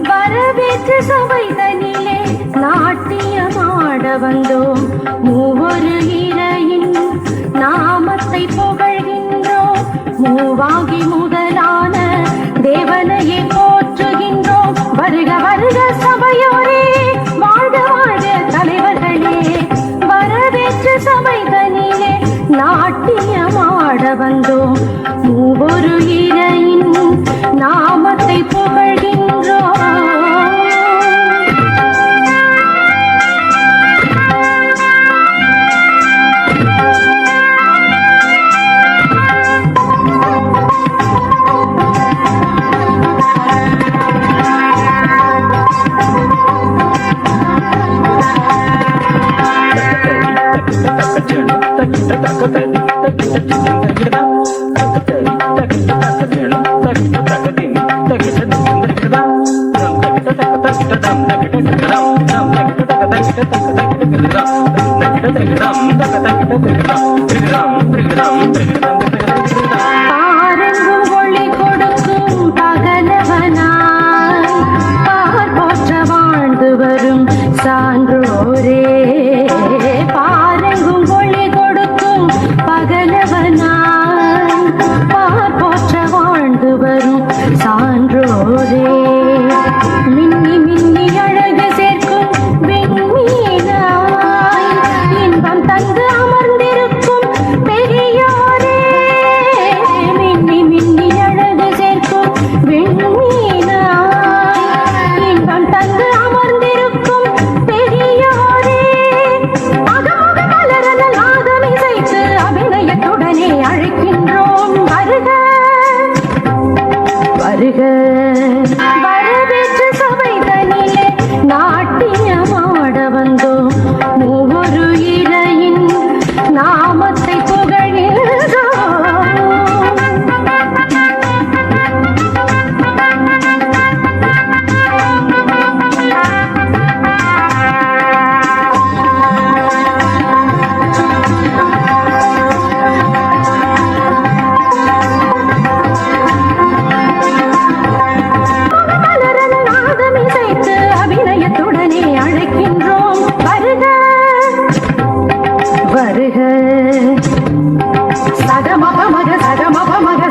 வரவேற்று சபைதனிலே நாட்டியமாட வந்தோம். மூவொரு இறையின் நாமத்தை புகழ்கின்றோம். மூவாகி முதலான தேவனையே போற்றுகின்றோம். வருக வருக சபையோரே, வாழ்க வாழ்க தலைவர்களே. வரவேற்று சபைதனிலே நாட்டியமாட வந்தோம். மூவொரு இறையின் நாமத்தை புகழ்கின்றோம். பாரெங்கும் ஒளி கொடுக்கும் பகலவனாய் பார் போற்ற வாழ்ந்து வரும் சான்றோரே. பாரெங்கும் ஒளி கொடுக்கும் பகலவனாய் பார் போற்ற வாழ்ந்து வரும் சான்றோரே. மின்னி மின்னி அழகு சேர்க்கும் விண்மீனாய் இன்பம் தந்து அமர்ந்திருக்கும் பெரியோரே. மின்னி மின்னி அழகு சேர்க்கும் விண்மீனாய் இன்பம் தந்து அமர்ந்திருக்கும் பெரியோரே. அகமுக மலரன நாதம் இசைத்து அபிநயத்துடனே அழைக்கின்றோம். வருக வருக. வரவேற்று சபைதனிலே நாட்டியமாட வந்தோம். மூவொரு இறையின் நாமத்தை புகழ்கின்றோம். அபிநயத்துடனே அழைக்கின்றோம். வருக வருக. சகமபமக சகமபமக